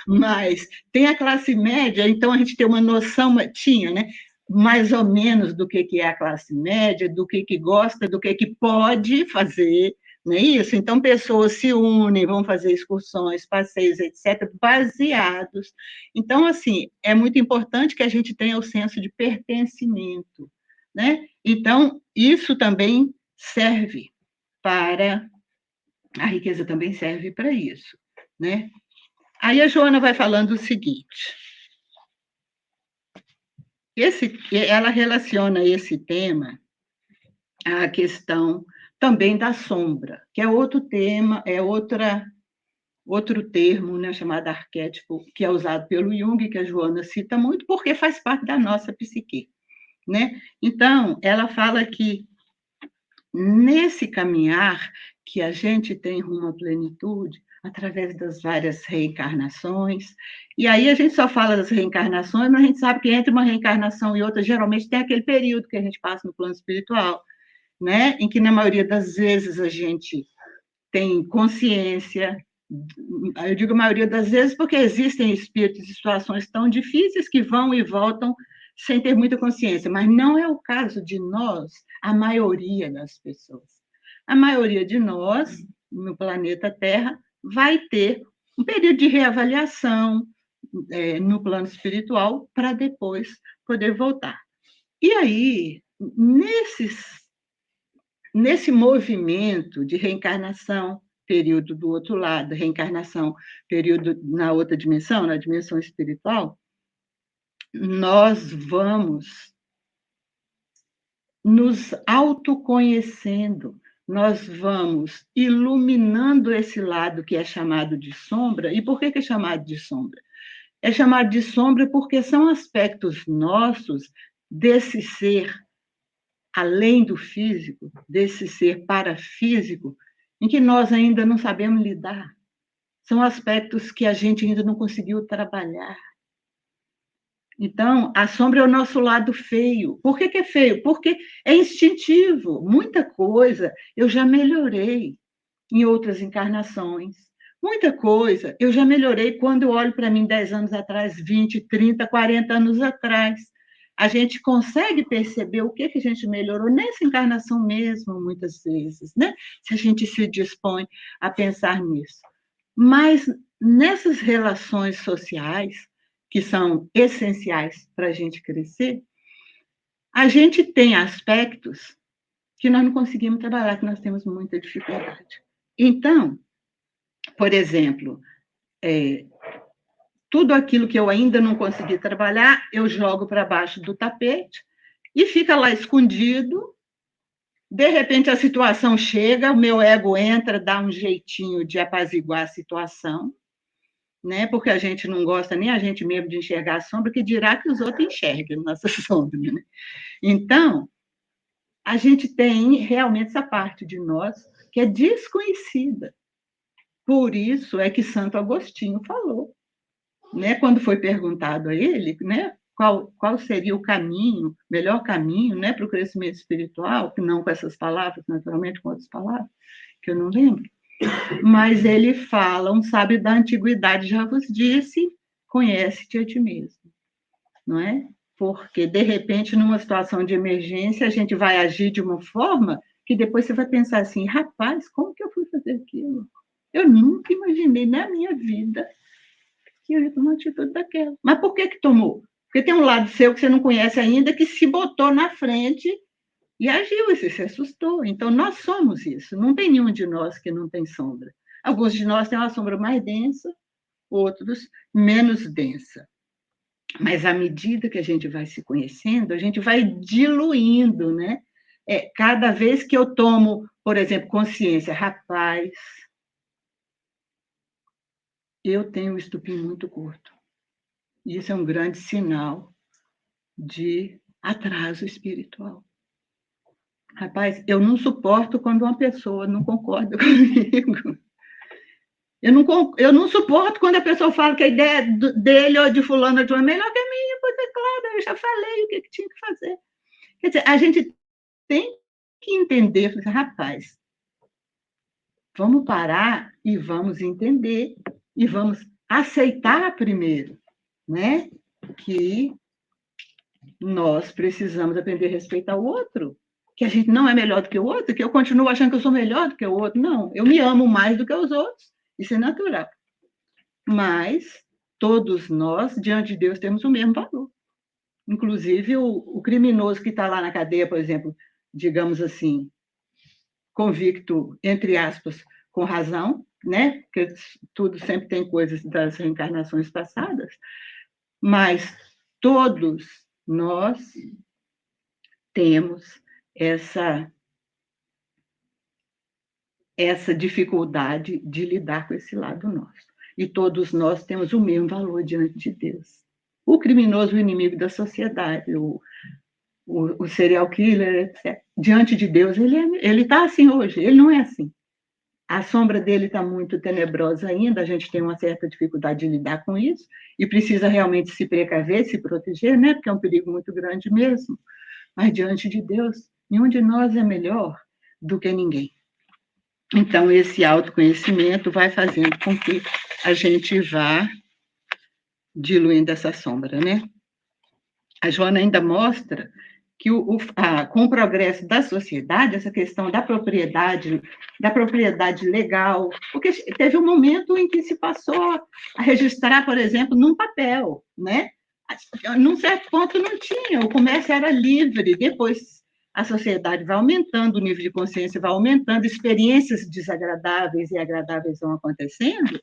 Mas tem a classe média, então a gente tem uma noção, tinha, né? Mais ou menos do que é a classe média, do que gosta, do que pode fazer, não é isso? Então, pessoas se unem, vão fazer excursões, passeios, etc., baseados. Então, assim, é muito importante que a gente tenha o senso de pertencimento, né? Então, isso também serve para... A riqueza também serve para isso, né? Aí a Joana vai falando o seguinte... ela relaciona esse tema à questão também da sombra, que é outro tema, é outro termo, né, chamado arquétipo, que é usado pelo Jung, que a Joana cita muito, porque faz parte da nossa psique, né? Então, ela fala que nesse caminhar que a gente tem rumo à plenitude, através das várias reencarnações, e aí a gente só fala das reencarnações, mas a gente sabe que entre uma reencarnação e outra, geralmente tem aquele período que a gente passa no plano espiritual, né? Em que, na maioria das vezes, a gente tem consciência, eu digo a maioria das vezes porque existem espíritos e situações tão difíceis que vão e voltam sem ter muita consciência, mas não é o caso de nós, a maioria das pessoas. A maioria de nós, no planeta Terra, vai ter um período de reavaliação no plano espiritual para depois poder voltar. E aí, nesse movimento de reencarnação, período do outro lado, reencarnação, período na outra dimensão, na dimensão espiritual, nós vamos nos autoconhecendo, nós vamos iluminando esse lado que é chamado de sombra. E por que é chamado de sombra? É chamado de sombra porque são aspectos nossos desse ser além do físico, desse ser parafísico, em que nós ainda não sabemos lidar. São aspectos que a gente ainda não conseguiu trabalhar. Então, a sombra é o nosso lado feio. Por que é feio? Porque é instintivo. Muita coisa eu já melhorei em outras encarnações. Muita coisa eu já melhorei quando eu olho para mim 10 anos atrás, 20, 30, 40 anos atrás. A gente consegue perceber o que a gente melhorou nessa encarnação mesmo, muitas vezes, né? Se a gente se dispõe a pensar nisso. Mas nessas relações sociais, que são essenciais para a gente crescer, a gente tem aspectos que nós não conseguimos trabalhar, que nós temos muita dificuldade. Então, por exemplo, tudo aquilo que eu ainda não consegui trabalhar, eu jogo para baixo do tapete e fica lá escondido. De repente, a situação chega, o meu ego entra, dá um jeitinho de apaziguar a situação, né? Porque a gente não gosta nem a gente mesmo de enxergar a sombra, que dirá que os outros enxerguem a nossa sombra, né? Então, a gente tem realmente essa parte de nós que é desconhecida. Por isso é que Santo Agostinho falou, né? Quando foi perguntado a ele, né? Qual seria o caminho, melhor caminho, né, para o crescimento espiritual, que não com essas palavras, naturalmente com outras palavras, que eu não lembro. Mas ele fala, um sábio da antiguidade já vos disse, conhece-te a ti mesmo, não é? Porque, de repente, numa situação de emergência, a gente vai agir de uma forma que depois você vai pensar assim, rapaz, como que eu fui fazer aquilo? Eu nunca imaginei na minha vida que eu ia tomar uma atitude daquela. Mas por que tomou? Porque tem um lado seu que você não conhece ainda, que se botou na frente e agiu, e você se assustou. Então, nós somos isso. Não tem nenhum de nós que não tem sombra. Alguns de nós têm uma sombra mais densa, outros menos densa. Mas à medida que a gente vai se conhecendo, a gente vai diluindo, né? Cada vez que eu tomo, por exemplo, consciência, rapaz, eu tenho um estupim muito curto. Isso é um grande sinal de atraso espiritual. Rapaz, eu não suporto quando uma pessoa não concorda comigo. Eu não suporto quando a pessoa fala que a ideia dele ou de fulano ou de uma é melhor que a minha, pois é claro, eu já falei o que tinha que fazer. Quer dizer, a gente tem que entender, rapaz, vamos parar e vamos entender e vamos aceitar primeiro, né, que nós precisamos aprender a respeitar o outro, que a gente não é melhor do que o outro, que eu continuo achando que eu sou melhor do que o outro. Não, eu me amo mais do que os outros, isso é natural. Mas todos nós, diante de Deus, temos o mesmo valor. Inclusive, o criminoso que está lá na cadeia, por exemplo, digamos assim, convicto, entre aspas, com razão, né? Porque tudo sempre tem coisas das reencarnações passadas, mas todos nós temos essa dificuldade de lidar com esse lado nosso. E todos nós temos o mesmo valor diante de Deus. O criminoso, o inimigo da sociedade, o serial killer, etc. Diante de Deus, ele está assim hoje, ele não é assim. A sombra dele está muito tenebrosa ainda, a gente tem uma certa dificuldade de lidar com isso, e precisa realmente se precaver, se proteger, né? Porque é um perigo muito grande mesmo. Mas diante de Deus, nenhum de nós é melhor do que ninguém. Então, esse autoconhecimento vai fazendo com que a gente vá diluindo essa sombra, né? A Joana ainda mostra que com o progresso da sociedade, essa questão da propriedade legal, porque teve um momento em que se passou a registrar, por exemplo, num papel, né? Num certo ponto não tinha, o comércio era livre, depois a sociedade vai aumentando, o nível de consciência vai aumentando, experiências desagradáveis e agradáveis vão acontecendo,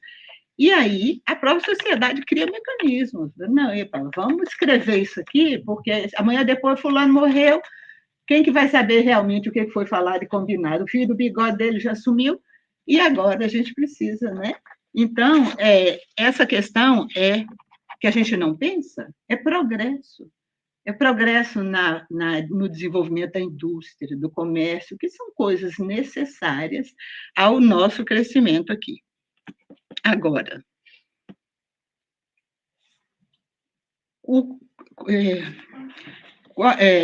e aí a própria sociedade cria mecanismos. Não, epa, vamos escrever isso aqui, porque amanhã depois fulano morreu, quem que vai saber realmente o que foi falado e combinado? O fio do bigode dele já sumiu, e agora a gente precisa, né? Então, essa questão que a gente não pensa, é progresso. É progresso no desenvolvimento da indústria, do comércio, que são coisas necessárias ao nosso crescimento aqui. Agora,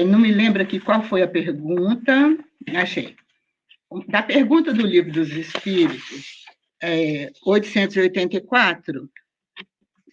não me lembro aqui qual foi a pergunta, achei. Da pergunta do Livro dos Espíritos, 884,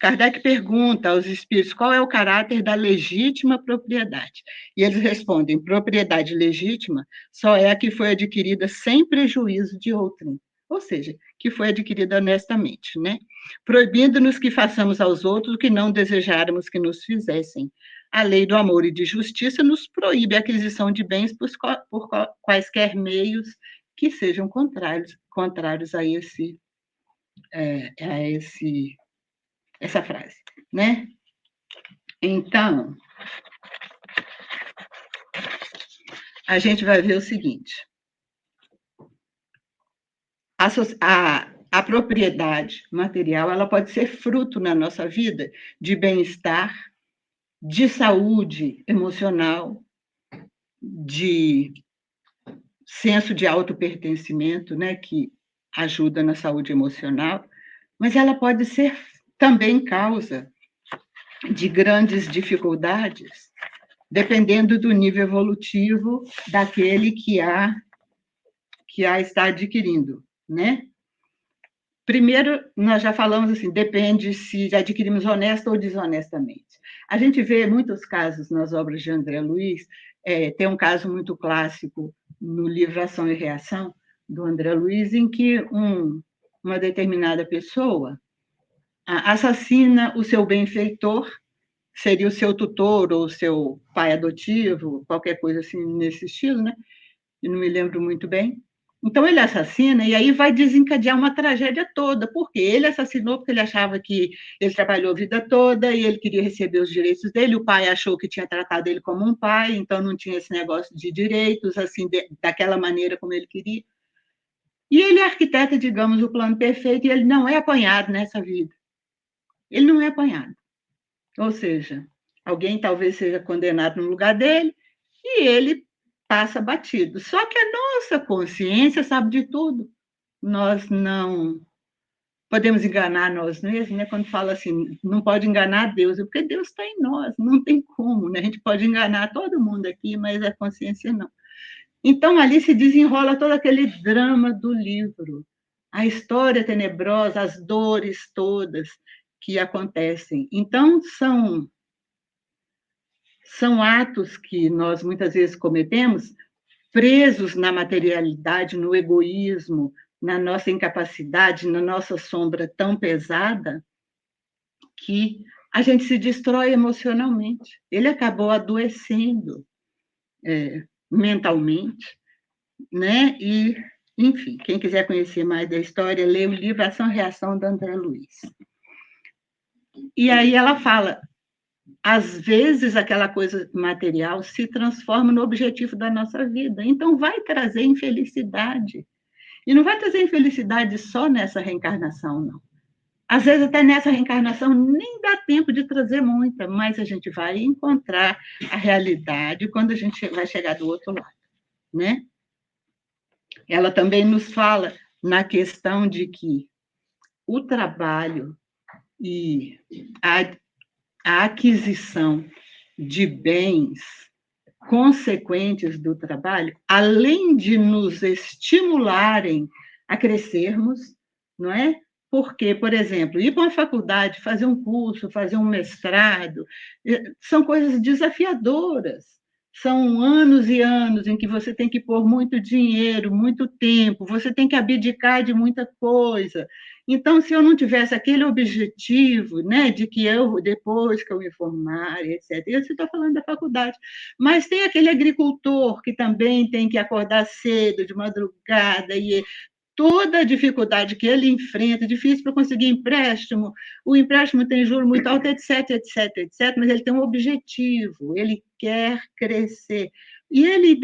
Kardec pergunta aos espíritos qual é o caráter da legítima propriedade. E eles respondem: propriedade legítima só é a que foi adquirida sem prejuízo de outrem, ou seja, que foi adquirida honestamente, né? Proibindo-nos que façamos aos outros o que não desejáramos que nos fizessem. A lei do amor e de justiça nos proíbe a aquisição de bens por quaisquer meios que sejam contrários a essa frase, né? Então, a gente vai ver o seguinte: a propriedade material, ela pode ser fruto na nossa vida de bem-estar, de saúde emocional, de senso de autopertencimento, né, que ajuda na saúde emocional, mas ela pode ser também causa de grandes dificuldades, dependendo do nível evolutivo daquele que a está adquirindo, né? Primeiro, nós já falamos assim, depende se adquirimos honesta ou desonestamente. A gente vê muitos casos nas obras de André Luiz, tem um caso muito clássico no livro Ação e Reação, do André Luiz, em que uma determinada pessoa assassina o seu benfeitor seria o seu tutor ou o seu pai adotivo, qualquer coisa assim nesse estilo, né? Eu não me lembro muito bem. Então ele assassina e aí vai desencadear uma tragédia toda. Por quê? Ele assassinou porque ele achava que ele trabalhou a vida toda e ele queria receber os direitos dele. O pai achou que tinha tratado ele como um pai, então não tinha esse negócio de direitos, assim, daquela maneira como ele queria. E ele arquiteta, digamos, o plano perfeito e ele não é apanhado nessa vida. Ele não é apanhado. Ou seja, alguém talvez seja condenado no lugar dele e ele passa batido. Só que a nossa consciência sabe de tudo. Nós não podemos enganar nós mesmos, né? Quando fala assim, não pode enganar Deus, é porque Deus está em nós, não tem como, né? A gente pode enganar todo mundo aqui, mas a consciência não. Então, ali se desenrola todo aquele drama do livro, a história tenebrosa, as dores todas que acontecem. Então, são atos que nós muitas vezes cometemos presos na materialidade, no egoísmo, na nossa incapacidade, na nossa sombra tão pesada, que a gente se destrói emocionalmente. Ele acabou adoecendo mentalmente, né? E, enfim, quem quiser conhecer mais da história, lê o livro Ação e Reação da André Luiz. E aí ela fala, às vezes aquela coisa material se transforma no objetivo da nossa vida, então vai trazer infelicidade. E não vai trazer infelicidade só nessa reencarnação, não. Às vezes até nessa reencarnação nem dá tempo de trazer muita, mas a gente vai encontrar a realidade quando a gente vai chegar do outro lado, né? Ela também nos fala na questão de que o trabalho e a aquisição de bens consequentes do trabalho, além de nos estimularem a crescermos, não é? Porque, por exemplo, ir para uma faculdade, fazer um curso, fazer um mestrado, são coisas desafiadoras. São anos e anos em que você tem que pôr muito dinheiro, muito tempo, você tem que abdicar de muita coisa. Então, se eu não tivesse aquele objetivo, né, de que eu, depois que eu me formar, etc., eu estou falando da faculdade, mas tem aquele agricultor que também tem que acordar cedo, de madrugada, e toda a dificuldade que ele enfrenta, difícil para conseguir empréstimo, o empréstimo tem juro muito alto, etc., etc., etc., mas ele tem um objetivo, ele quer crescer. E ele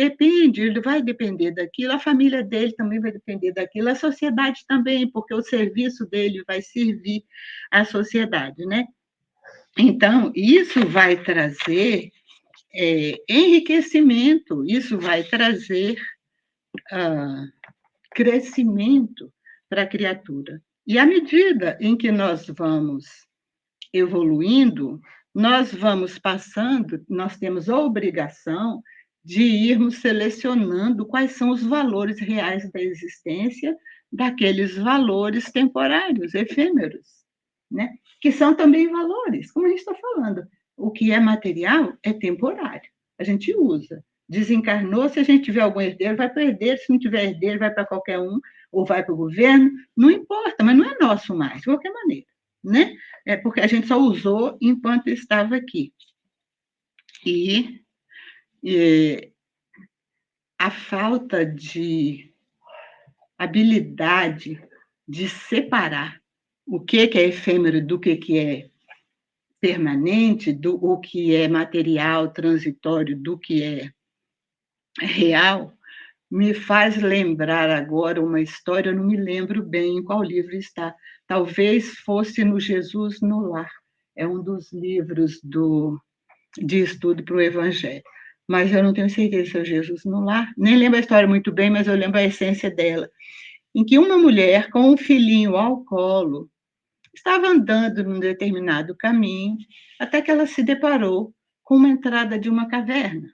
vai depender daquilo, a família dele também vai depender daquilo, a sociedade também, porque o serviço dele vai servir à sociedade, né? Então, isso vai trazer enriquecimento, isso vai trazer crescimento para a criatura. E à medida em que nós vamos evoluindo, nós vamos passando, nós temos a obrigação de irmos selecionando quais são os valores reais da existência daqueles valores temporários, efêmeros, né? Que são também valores, como a gente está falando. O que é material é temporário, a gente usa. Desencarnou, se a gente tiver algum herdeiro, vai para o herdeiro, se não tiver herdeiro, vai para qualquer um, ou vai para o governo, não importa, mas não é nosso mais, de qualquer maneira, né? É porque a gente só usou enquanto estava aqui. E a falta de habilidade de separar o que é efêmero do que é permanente, o que é material, transitório, do que é real, me faz lembrar agora uma história, eu não me lembro bem em qual livro está, talvez fosse no Jesus no Lar, é um dos livros de estudo para o Evangelho, mas eu não tenho certeza se é o Jesus no Lar, nem lembro a história muito bem, mas eu lembro a essência dela, em que uma mulher com um filhinho ao colo estava andando num determinado caminho, até que ela se deparou com uma entrada de uma caverna.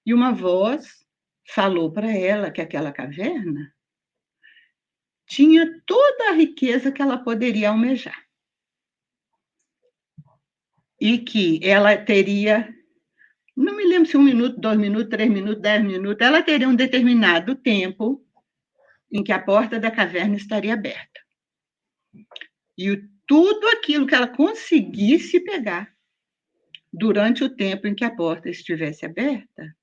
E uma voz falou para ela que aquela caverna tinha toda a riqueza que ela poderia almejar. E que ela teria, não me lembro se 1 minuto, 2 minutos, 3 minutos, 10 minutos, ela teria um determinado tempo em que a porta da caverna estaria aberta. E tudo aquilo que ela conseguisse pegar, durante o tempo em que a porta estivesse aberta,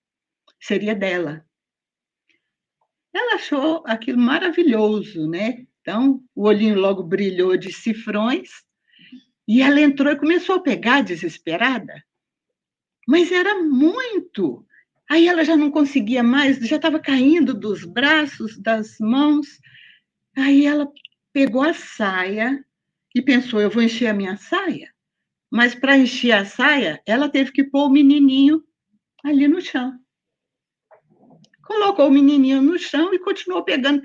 seria dela. Ela achou aquilo maravilhoso, né? Então, o olhinho logo brilhou de cifrões, e ela entrou e começou a pegar desesperada. Mas era muito. Aí ela já não conseguia mais, já estava caindo dos braços, das mãos. Aí ela pegou a saia e pensou, eu vou encher a minha saia. Mas para encher a saia, ela teve que pôr o menininho ali no chão. Colocou o menininho no chão e continuou pegando.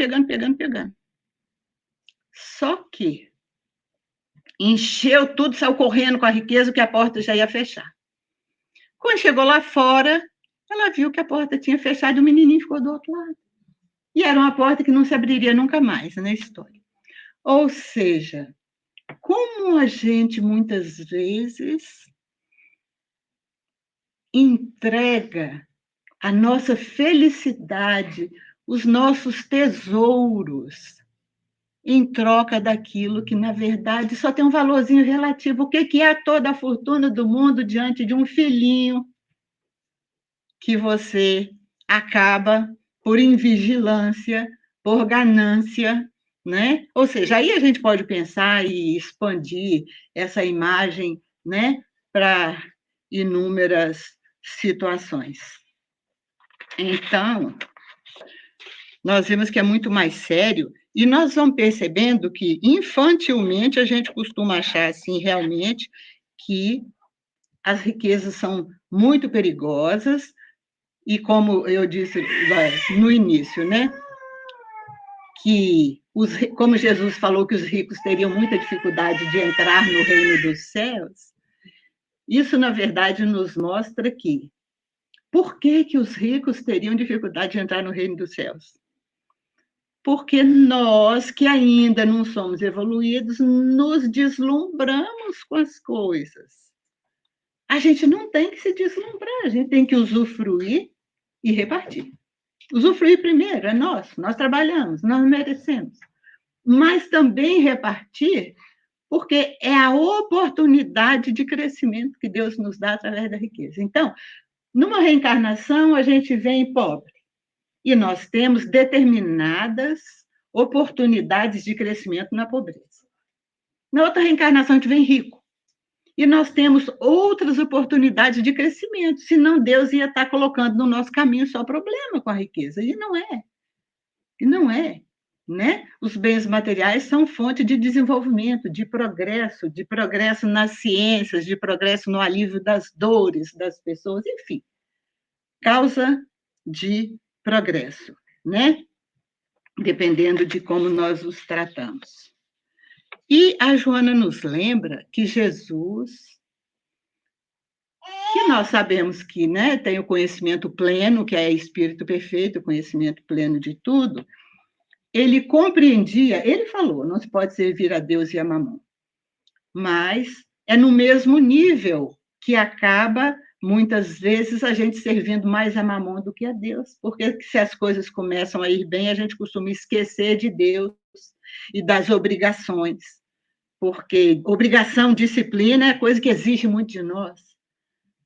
Só que encheu tudo, saiu correndo com a riqueza, que a porta já ia fechar. Quando chegou lá fora, ela viu que a porta tinha fechado e o menininho ficou do outro lado. E era uma porta que não se abriria nunca mais na história. Ou seja, como a gente muitas vezes entrega a nossa felicidade, os nossos tesouros, em troca daquilo que, na verdade, só tem um valorzinho relativo. O que é toda a fortuna do mundo diante de um filhinho que você acaba, por invigilância, por ganância, né? Ou seja, aí a gente pode pensar e expandir essa imagem, né, para inúmeras situações. Então, nós vemos que é muito mais sério e nós vamos percebendo que, infantilmente, a gente costuma achar, assim, realmente, que as riquezas são muito perigosas e, como eu disse no início, né, que, como Jesus falou que os ricos teriam muita dificuldade de entrar no reino dos céus, isso, na verdade, nos mostra que por que os ricos teriam dificuldade de entrar no reino dos céus? Porque nós, que ainda não somos evoluídos, nos deslumbramos com as coisas. A gente não tem que se deslumbrar, a gente tem que usufruir e repartir. Usufruir primeiro é nosso, nós trabalhamos, nós merecemos. Mas também repartir, porque é a oportunidade de crescimento que Deus nos dá através da riqueza. Então, numa reencarnação, a gente vem pobre. E nós temos determinadas oportunidades de crescimento na pobreza. Na outra reencarnação, a gente vem rico. E nós temos outras oportunidades de crescimento, senão Deus ia estar colocando no nosso caminho só problema com a riqueza. E não é. E não é. Né? Os bens materiais são fonte de desenvolvimento, de progresso nas ciências, de progresso no alívio das dores das pessoas, enfim. Causa de progresso, né? Dependendo de como nós os tratamos. E a Joana nos lembra que Jesus, que nós sabemos que, né, tem o conhecimento pleno, que é espírito perfeito, o conhecimento pleno de tudo, ele compreendia, ele falou, não se pode servir a Deus e a Mamon, mas é no mesmo nível que acaba, muitas vezes, a gente servindo mais a Mamon do que a Deus, porque se as coisas começam a ir bem, a gente costuma esquecer de Deus e das obrigações, porque obrigação, disciplina é coisa que exige muito de nós,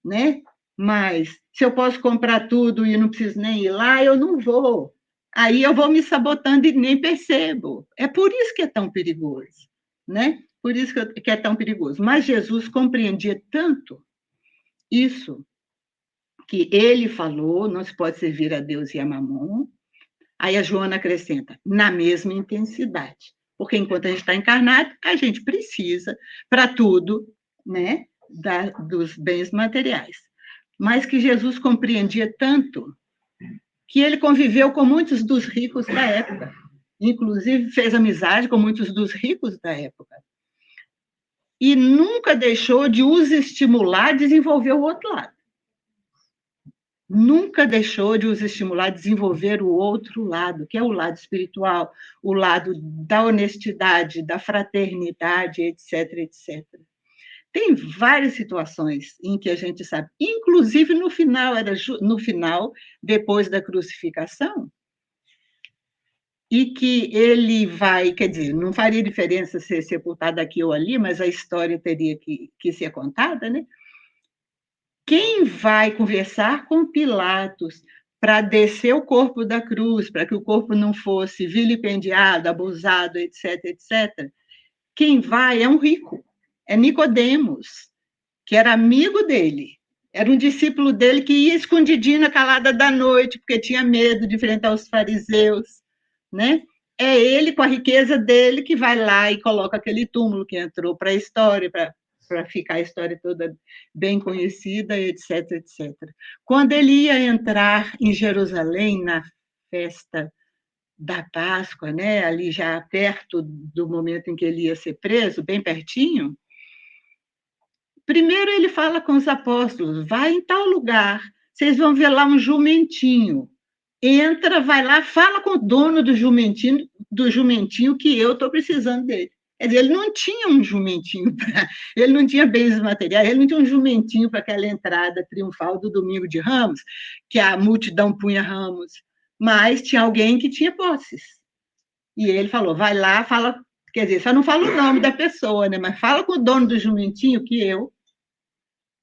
né? Mas se eu posso comprar tudo e não preciso nem ir lá, eu não vou. Aí eu vou me sabotando e nem percebo. É por isso que é tão perigoso, né? Por isso que é tão perigoso. Mas Jesus compreendia tanto isso, que ele falou, não se pode servir a Deus e a Mamon. Aí a Joana acrescenta, na mesma intensidade. Porque enquanto a gente está encarnado, a gente precisa, para tudo, né, dos bens materiais. Mas que Jesus compreendia tanto que ele conviveu com muitos dos ricos da época. Inclusive, fez amizade com muitos dos ricos da época. E nunca deixou de os estimular a desenvolver o outro lado. Nunca deixou de os estimular a desenvolver o outro lado, que é o lado espiritual, o lado da honestidade, da fraternidade, etc, etc. Tem várias situações em que a gente sabe, inclusive no final, depois da crucificação, e que ele vai, quer dizer, não faria diferença ser sepultado aqui ou ali, mas a história teria que ser contada, né? Quem vai conversar com Pilatos para descer o corpo da cruz, para que o corpo não fosse vilipendiado, abusado, etc., etc., quem vai é um rico, é Nicodemos, que era amigo dele, era um discípulo dele que ia escondidinho na calada da noite, porque tinha medo de enfrentar os fariseus, né? É ele, com a riqueza dele, que vai lá e coloca aquele túmulo que entrou para a história, para ficar a história toda bem conhecida, etc., etc. Quando ele ia entrar em Jerusalém, na festa da Páscoa, né, ali já perto do momento em que ele ia ser preso, bem pertinho, primeiro ele fala com os apóstolos, vai em tal lugar, vocês vão ver lá um jumentinho. Entra, vai lá, fala com o dono do jumentinho que eu estou precisando dele. Quer dizer, ele não tinha um jumentinho, ele não tinha bens materiais, ele não tinha um jumentinho para aquela entrada triunfal do Domingo de Ramos, que a multidão punha ramos, mas tinha alguém que tinha posses. E ele falou, vai lá, fala, quer dizer, só não fala o nome da pessoa, né? Mas fala com o dono do jumentinho que eu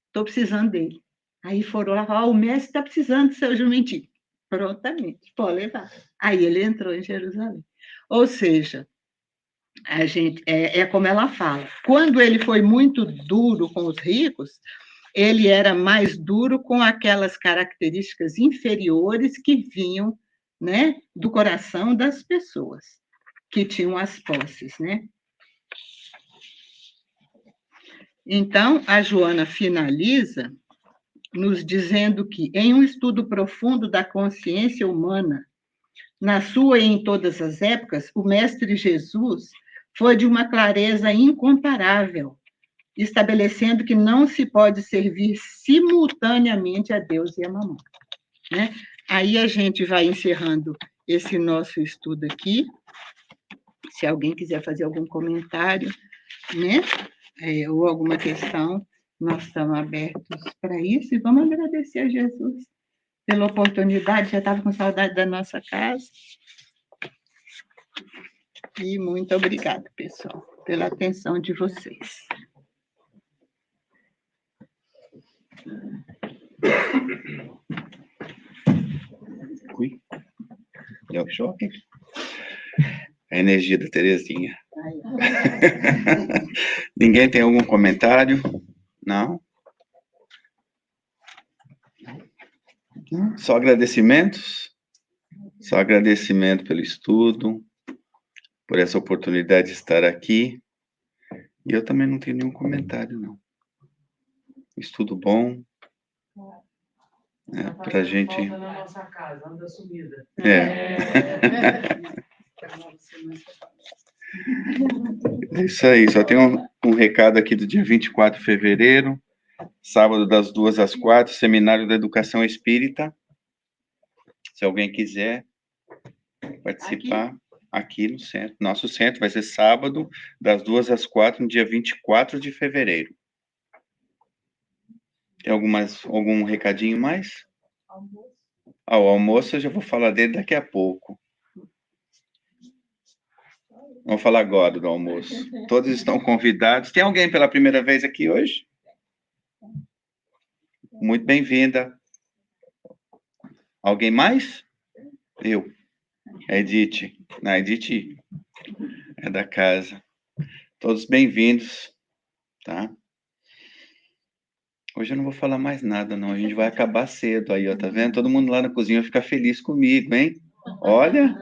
estou precisando dele. Aí foram lá e falaram, o mestre está precisando do seu jumentinho. Prontamente, pode levar. Aí ele entrou em Jerusalém. Ou seja, a gente é como ela fala. Quando ele foi muito duro com os ricos, ele era mais duro com aquelas características inferiores que vinham, né, do coração das pessoas que tinham as posses, né? Então, a Joana finaliza nos dizendo que, em um estudo profundo da consciência humana, na sua e em todas as épocas, o Mestre Jesus foi de uma clareza incomparável, estabelecendo que não se pode servir simultaneamente a Deus e a Mamon. Né? Aí a gente vai encerrando esse nosso estudo aqui. Se alguém quiser fazer algum comentário, né? Ou alguma questão, nós estamos abertos para isso e vamos agradecer a Jesus pela oportunidade, já estava com saudade da nossa casa. E muito obrigada, pessoal, pela atenção de vocês. Ui, deu choque. A energia da Terezinha. Ninguém tem algum comentário? Não? Só agradecimentos? Só agradecimento pelo estudo, por essa oportunidade de estar aqui. E eu também não tenho nenhum comentário, não. Estudo bom. Pra gente... Falta na nossa casa, anda sumida. É isso aí, só tem um recado aqui do dia 24 de fevereiro, sábado das 2 às 4, Seminário da Educação Espírita. Se alguém quiser participar, aqui no centro. Nosso centro vai ser sábado, das 2 às 4, no dia 24 de fevereiro. Tem algum recadinho mais? Almoço. O almoço eu já vou falar dele daqui a pouco. Vamos falar agora do almoço. Todos estão convidados. Tem alguém pela primeira vez aqui hoje? Muito bem-vinda. Alguém mais? Eu. A Edith. A Edith é da casa. Todos bem-vindos, tá? Hoje eu não vou falar mais nada, não. A gente vai acabar cedo aí, ó. Tá vendo? Todo mundo lá na cozinha vai ficar feliz comigo, hein? Olha.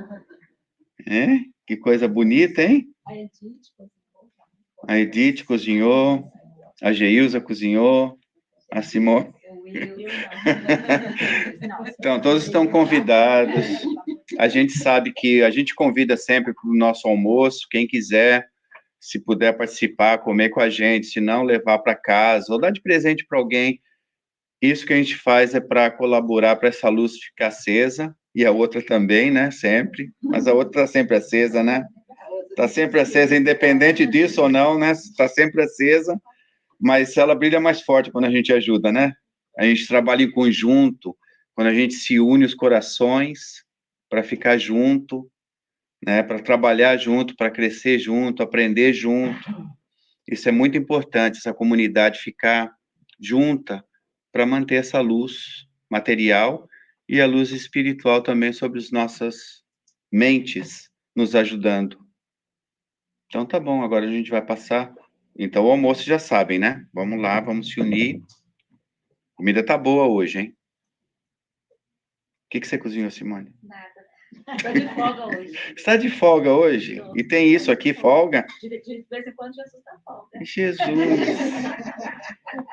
Que coisa bonita, hein? A Edith cozinhou. A Geilza cozinhou. A Simone. Então, todos estão convidados. A gente sabe que a gente convida sempre para o nosso almoço. Quem quiser, se puder participar, comer com a gente, se não, levar para casa ou dar de presente para alguém. Isso que a gente faz é para colaborar para essa luz ficar acesa, e a outra também, né, sempre, mas a outra está sempre acesa, né? Está sempre acesa, independente disso ou não, né? Está sempre acesa, mas ela brilha mais forte quando a gente ajuda, né? A gente trabalha em conjunto, quando a gente se une os corações para ficar junto, né? Para trabalhar junto, para crescer junto, aprender junto. Isso é muito importante, essa comunidade ficar junta, para manter essa luz material e a luz espiritual também sobre as nossas mentes, nos ajudando. Então tá bom, agora a gente vai passar. Então o almoço já sabem, né? Vamos lá, vamos se unir. A comida tá boa hoje, hein? O que você cozinhou, Simone? Nada. Estou de folga hoje. Você está de folga hoje? E tem isso aqui, folga? De vez em quando Jesus está folga. Jesus!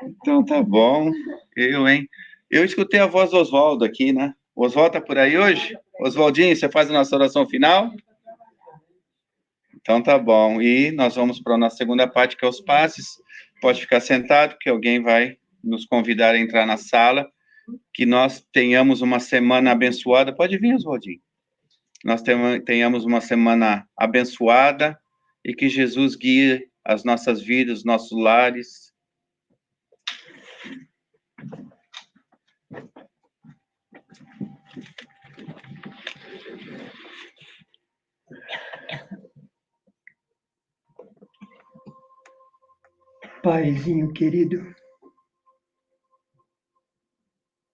Então tá bom. Hein? Eu escutei a voz do Oswaldo aqui, né? O Oswaldo tá por aí hoje? Oswaldinho, você faz a nossa oração final? Então tá bom. E nós vamos para a nossa segunda parte, que é os passes. Pode ficar sentado, que alguém vai nos convidar a entrar na sala. Que nós tenhamos uma semana abençoada. Pode vir, Oswaldinho. Nós tenhamos uma semana abençoada e que Jesus guie as nossas vidas, os nossos lares. Paizinho querido,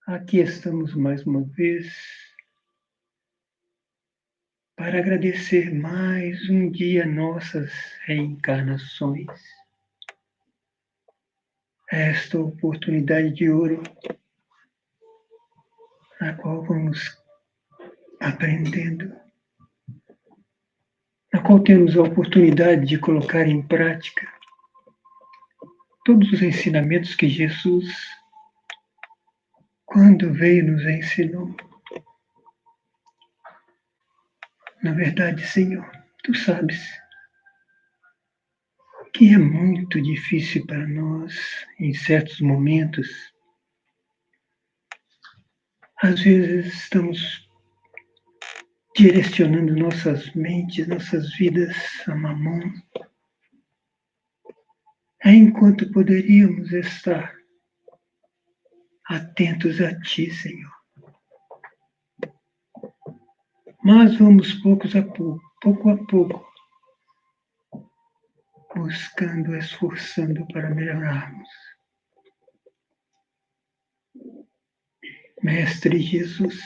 aqui estamos mais uma vez para agradecer mais um dia nossas reencarnações. Esta oportunidade de ouro, na qual vamos aprendendo, na qual temos a oportunidade de colocar em prática todos os ensinamentos que Jesus, quando veio, nos ensinou. Na verdade, Senhor, Tu sabes que é muito difícil para nós, em certos momentos. Às vezes estamos direcionando nossas mentes, nossas vidas a Mamon, enquanto poderíamos estar atentos a Ti, Senhor. Mas vamos pouco a pouco, buscando, esforçando para melhorarmos. Mestre Jesus,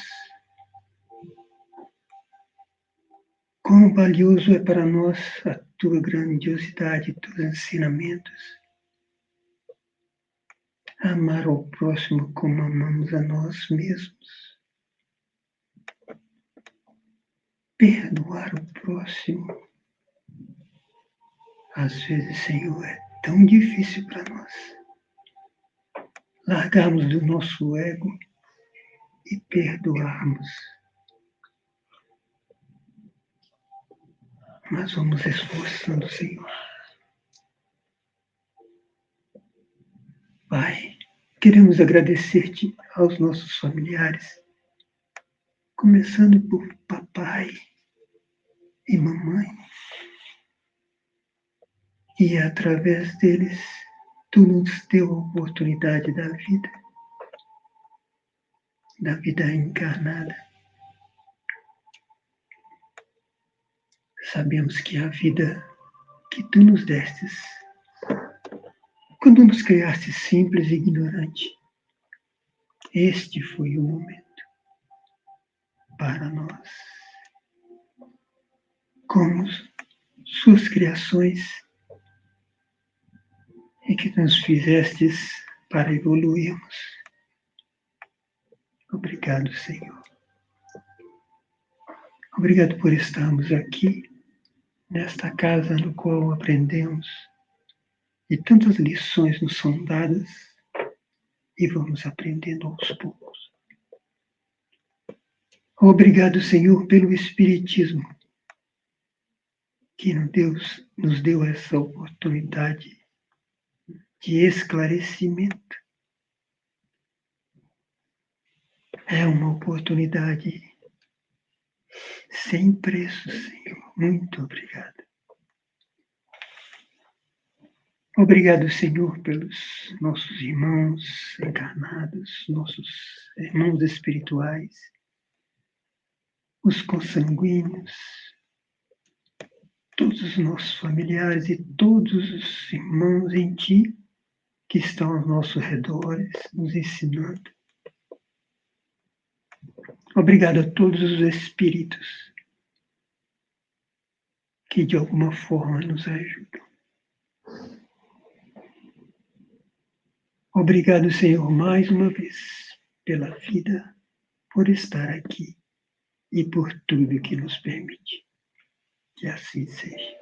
quão valioso é para nós a Tua grandiosidade, Teus ensinamentos. Amar ao próximo como amamos a nós mesmos. Perdoar o próximo. Às vezes, Senhor, é tão difícil para nós largarmos do nosso ego e perdoarmos. Mas vamos esforçando, Senhor. Pai, queremos agradecer-te aos nossos familiares, começando por papai e mamãe. E através deles, Tu nos deu a oportunidade da vida encarnada. Sabemos que a vida que Tu nos destes, quando nos criaste simples e ignorante, este foi o momento para nós. Como Suas criações, e que nos fizestes para evoluirmos. Obrigado, Senhor. Obrigado por estarmos aqui, nesta casa no qual aprendemos, e tantas lições nos são dadas, e vamos aprendendo aos poucos. Obrigado, Senhor, pelo Espiritismo, que nos deu essa oportunidade de esclarecimento. É uma oportunidade sem preço, Senhor. Muito obrigado. Obrigado, Senhor, pelos nossos irmãos encarnados, nossos irmãos espirituais, os consanguíneos, todos os nossos familiares e todos os irmãos em Ti que estão aos nossos redores, nos ensinando. Obrigado a todos os espíritos que de alguma forma nos ajudam. Obrigado, Senhor, mais uma vez, pela vida, por estar aqui e por tudo que nos permite. Que assim seja.